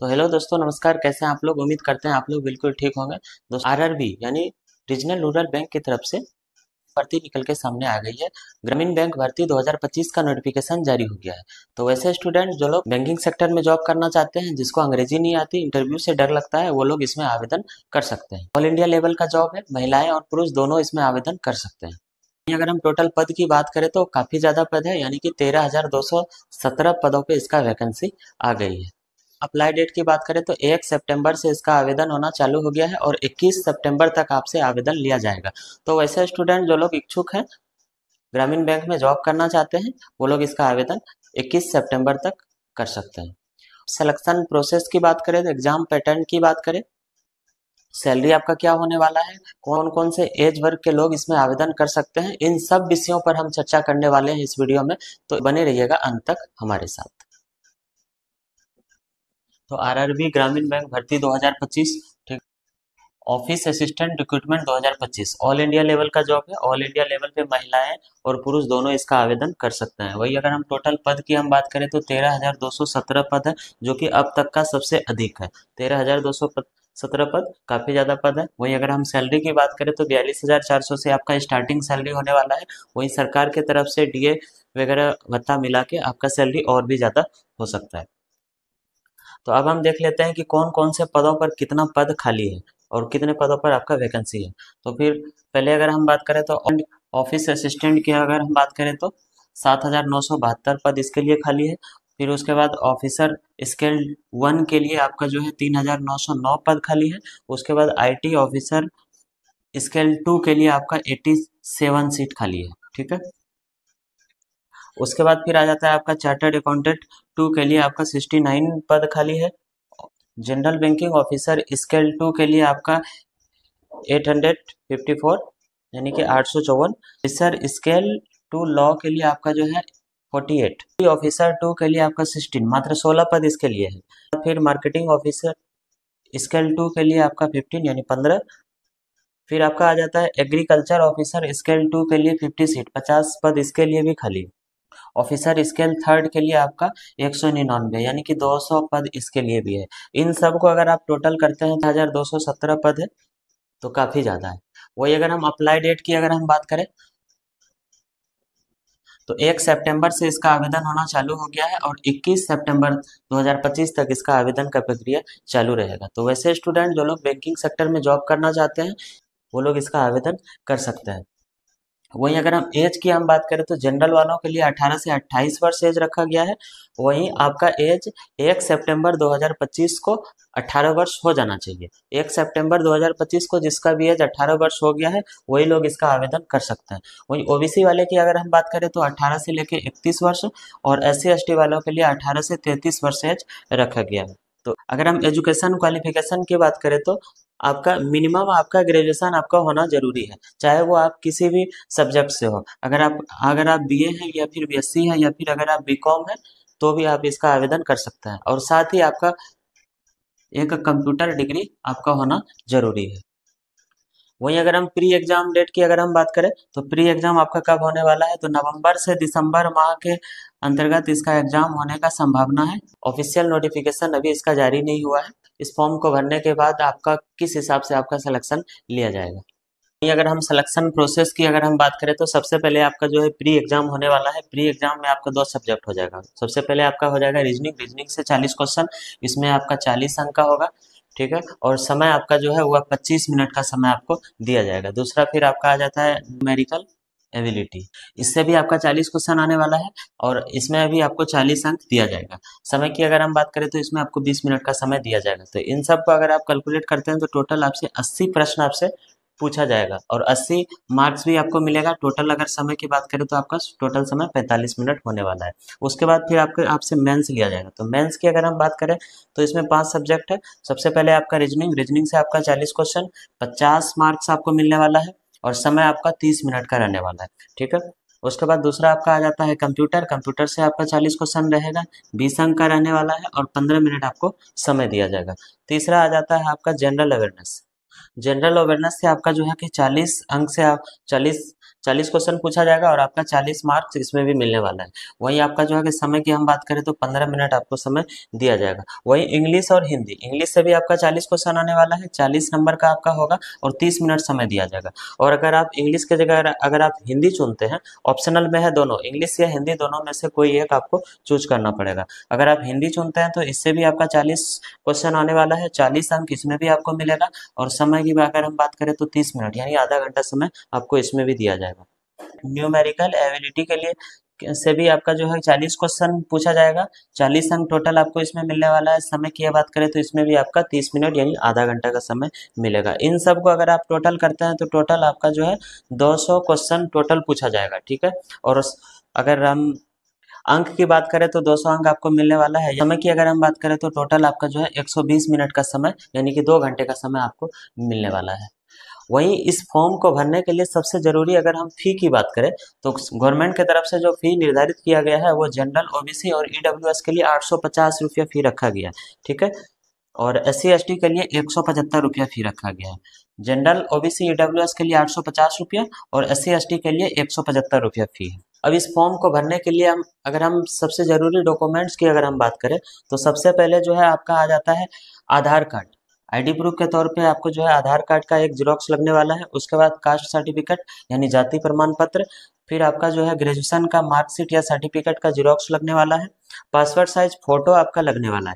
तो हेलो दोस्तों, नमस्कार। कैसे हैं आप लोग? उम्मीद करते हैं आप लोग बिल्कुल ठीक होंगे। दोस्तों, आरआरबी यानी रीजनल रूरल बैंक की तरफ से भर्ती निकल के सामने आ गई है। ग्रामीण बैंक भर्ती 2025 का नोटिफिकेशन जारी हो गया है। तो वैसे स्टूडेंट जो लोग बैंकिंग सेक्टर में जॉब करना चाहते हैं, जिसको अंग्रेजी नहीं आती, इंटरव्यू से डर लगता है, वो लोग इसमें आवेदन कर सकते हैं। ऑल इंडिया लेवल का जॉब है, महिलाएं और पुरुष दोनों इसमें आवेदन कर सकते हैं। अगर हम टोटल पद की बात करें तो काफी ज्यादा पद है, यानी कि 13,217 पदों पे इसका वैकेंसी आ गई है। अप्लाई डेट की बात करें तो 1 सितंबर से इसका आवेदन होना चालू हो गया है और 21 सितंबर तक आपसे आवेदन लिया जाएगा। तो वैसे स्टूडेंट जो लोग इच्छुक हैं, ग्रामीण बैंक में जॉब करना चाहते हैं, वो लोग इसका आवेदन 21 सितंबर तक कर सकते हैं। सिलेक्शन प्रोसेस की बात करें तो एग्जाम पैटर्न की बात करें, सैलरी आपका क्या होने वाला है, कौन कौन से एज वर्ग के लोग इसमें आवेदन कर सकते हैं, इन सब विषयों पर हम चर्चा करने वाले हैं इस वीडियो में। तो बने रहिएगा अंत तक हमारे साथ। तो आरआरबी ग्रामीण बैंक भर्ती 2025, ठीक, office assistant recruitment 2025 all India level का जॉब है। ऑल इंडिया लेवल पे महिलाएं और पुरुष दोनों इसका आवेदन कर सकते हैं। वही अगर हम टोटल पद की हम बात करें तो 13,217 पद है, जो कि अब तक का सबसे अधिक है। 13,217 पद काफी ज्यादा पद है। वही अगर हम सैलरी की बात करें तो 42,400 से आपका स्टार्टिंग सैलरी होने वाला है। वही सरकार की तरफ से डीए वगैरह भत्ता मिला के आपका सैलरी और भी ज्यादा हो सकता है। तो अब हम देख लेते हैं कि कौन कौन से पदों पर कितना पद खाली है और कितने पदों पर आपका वैकेंसी है। तो फिर पहले अगर हम बात करें तो ऑफिस असिस्टेंट की अगर हम बात करें तो 7,972 पद इसके लिए खाली है। फिर उसके बाद ऑफिसर स्केल 1 के लिए आपका जो है 3,909 पद खाली है। उसके बाद आईटी ऑफिसर स्केल 2 के लिए आपका 87 सीट खाली है। ठीक है। उसके बाद फिर आ जाता है आपका चार्टर्ड अकाउंटेंट 2 के लिए आपका 69 पद खाली है। जनरल बैंकिंग ऑफिसर स्केल 2 के लिए आपका 854 यानी कि 854। ऑफिसर स्केल 2 लॉ के लिए आपका जो है 48। ऑफिसर 2 के लिए आपका 16, मात्र 16 पद इसके लिए है। फिर मार्केटिंग ऑफिसर स्केल 2 के लिए आपका 15 यानी 15। फिर आपका आ जाता है एग्रीकल्चर ऑफिसर स्केल 2 के लिए 50 सीट, 50 पद इसके लिए भी खाली है। ऑफिसर स्केल 3 के लिए आपका 199 यानी कि 200 पद इसके लिए भी है। इन सब को अगर आप टोटल करते हैं 1,217 पद है, तो काफी ज्यादा है। वही अगर हम अप्लाई डेट की अगर हम बात करें तो 1 सितंबर से इसका आवेदन होना चालू हो गया है और 21 सितंबर 2025 तक इसका आवेदन का प्रक्रिया चालू रहेगा। तो वैसे स्टूडेंट जो लोग बैंकिंग सेक्टर में जॉब करना चाहते हैं, वो लोग इसका आवेदन कर सकते हैं। वहीं अगर हम एज की हम बात करें तो जनरल वालों के लिए 18 से 28 वर्ष एज रखा गया है। वहीं आपका एज 1 सितंबर 2025 को 18 वर्ष हो जाना चाहिए। 1 सितंबर 2025 को जिसका भी एज 18 वर्ष हो गया है, वही लोग इसका आवेदन कर सकते हैं। वहीं ओबीसी वाले की अगर हम बात करें तो 18 से लेकर 31 वर्ष और SC ST वालों के लिए 18 से 33 वर्ष एज रखा गया है। तो अगर हम एजुकेशन क्वालिफिकेशन की बात करें तो आपका मिनिमम आपका ग्रेजुएशन आपका होना जरूरी है, चाहे वो आप किसी भी सब्जेक्ट से हो। अगर आप बीए हैं या फिर बीएससी है या फिर अगर आप बीकॉम है, तो भी आप इसका आवेदन कर सकते हैं। और साथ ही आपका एक कंप्यूटर डिग्री आपका होना जरूरी है। वहीं अगर हम प्री एग्जाम डेट की अगर हम बात करें तो प्री एग्जाम आपका कब होने वाला है, तो नवंबर से दिसंबर माह के अंतर्गत इसका एग्जाम होने का संभावना है। ऑफिशियल नोटिफिकेशन अभी इसका जारी नहीं हुआ है। इस फॉर्म को भरने के बाद आपका किस हिसाब से आपका सिलेक्शन लिया जाएगा। अगर हम सिलेक्शन प्रोसेस की अगर हम बात करें तो सबसे पहले आपका जो है प्री एग्जाम होने वाला है। प्री एग्जाम में आपका 2 सब्जेक्ट हो जाएगा। सबसे पहले आपका हो जाएगा रीजनिंग से 40 क्वेश्चन, इसमें आपका 40 अंक का होगा। ठीक है। और समय आपका जो है वह 25 मिनट का समय आपको दिया जाएगा। दूसरा फिर आपका आ जाता है न्यूमेरिकल एबिलिटी, इससे भी आपका 40 क्वेश्चन आने वाला है और इसमें भी आपको 40 अंक दिया जाएगा। समय की अगर हम बात करें तो इसमें आपको 20 मिनट का समय दिया जाएगा। तो इन सब को अगर आप कैलकुलेट करते हैं तो टोटल आपसे 80 प्रश्न आपसे पूछा जाएगा और 80 मार्क्स भी आपको मिलेगा। टोटल अगर समय की बात करें तो आपका टोटल समय 45 मिनट होने वाला है। उसके बाद फिर आपसे मेंस लिया जाएगा। तो मेंस की अगर हम बात करें तो इसमें 5 सब्जेक्ट है। सबसे पहले आपका रीजनिंग से आपका 40 क्वेश्चन, 50 मार्क्स आपको मिलने वाला है और समय आपका 30 मिनट का रहने वाला है। ठीक है। उसके बाद दूसरा आपका आ जाता है कंप्यूटर से आपका 40 क्वेश्चन रहेगा, 20 अंक का रहने वाला है और 15 मिनट आपको समय दिया जाएगा। तीसरा आ जाता है आपका जनरल अवेयरनेस, जनरल अवेयरनेस से आपका जो है कि 40 अंक से आप 40 क्वेश्चन पूछा जाएगा और आपका 40 मार्क्स इसमें भी मिलने वाला है। वहीं आपका जो है कि समय की हम बात करें तो 15 मिनट आपको समय दिया जाएगा। वहीं इंग्लिश और हिंदी, इंग्लिश से भी आपका 40 क्वेश्चन आने वाला है, 40 नंबर का आपका होगा और 30 मिनट समय दिया जाएगा। और अगर आप इंग्लिश की जगह अगर आप हिंदी चुनते हैं, ऑप्शनल में है दोनों, इंग्लिश या हिंदी, दोनों में से कोई एक आपको चूज करना पड़ेगा। अगर आप हिंदी चुनते हैं तो इससे भी आपका 40 क्वेश्चन आने वाला है, 40 अंक इसमें भी आपको मिलेगा। और समय की अगर हम बात करें तो 30 मिनट यानी आधा घंटा समय आपको इसमें भी दिया जाएगा। न्यूमेरिकल एबिलिटी के लिए से भी आपका जो है 40 क्वेश्चन पूछा जाएगा, 40 अंक टोटल आपको इसमें मिलने वाला है। समय की बात करें तो इसमें भी आपका 30 मिनट यानी आधा घंटा का समय मिलेगा। इन सब को अगर आप टोटल करते हैं तो टोटल आपका जो है 200 क्वेश्चन टोटल पूछा जाएगा, ठीक है। और अगर हम अंक की बात करें तो 200 अंक आपको मिलने वाला है। समय की अगर हम बात करें तो टोटल आपका जो है 120 मिनट का समय यानी कि 2 घंटे का समय आपको मिलने वाला है। वहीं इस फॉर्म को भरने के लिए सबसे जरूरी अगर हम फी की बात करें तो गवर्नमेंट की तरफ से जो फी निर्धारित किया गया है वो जनरल, ओबीसी और ईडब्ल्यूएस के लिए 850 रुपया फी रखा गया है, ठीक है। और एससी एसटी के लिए 175 रुपया फी रखा गया है। जनरल, ओबीसी, ईडब्ल्यूएस के लिए 850 रुपया और एससी एसटी के लिए 175 रुपया फी है। अब इस फॉर्म को भरने के लिए हम सबसे जरूरी डॉक्यूमेंट्स की अगर हम बात करें तो सबसे पहले जो है आपका आ जाता है आधार कार्ड। आईडी प्रूफ के तौर पे आपको जो है आधार कार्ड का एक जेरॉक्स लगने वाला है। उसके बाद कास्ट सर्टिफिकेट यानी जाति प्रमाण पत्र, फिर आपका जो है ग्रेजुएशन का मार्कशीट या सर्टिफिकेट का जेरॉक्स लगने वाला है। पासपोर्ट साइज फोटो आपका लगने वाला है,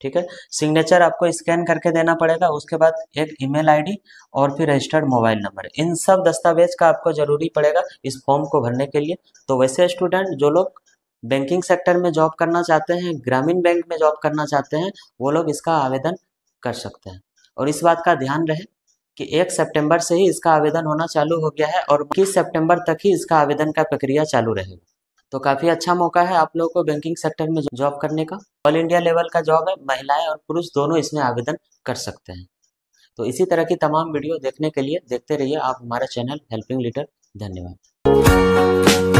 ठीक है। सिग्नेचर आपको स्कैन करके देना पड़ेगा। उसके बाद एक ईमेल आईडी और फिर रजिस्टर्ड मोबाइल नंबर, इन सब दस्तावेज का आपको जरूरी पड़ेगा इस फॉर्म को भरने के लिए। तो वैसे स्टूडेंट जो लोग बैंकिंग सेक्टर में जॉब करना चाहते हैं, ग्रामीण बैंक में जॉब करना चाहते हैं, वो लोग इसका आवेदन कर सकते हैं। और इस बात का ध्यान रहे कि 1 सितंबर से ही इसका आवेदन होना चालू हो गया है और 21 सितंबर तक ही इसका आवेदन का प्रक्रिया चालू रहेगा। तो काफ़ी अच्छा मौका है आप लोगों को बैंकिंग सेक्टर में जॉब करने का। ऑल इंडिया लेवल का जॉब है, महिलाएं और पुरुष दोनों इसमें आवेदन कर सकते हैं। तो इसी तरह की तमाम वीडियो देखने के लिए देखते रहिए आप हमारा चैनल हेल्पिंग लीडर। धन्यवाद।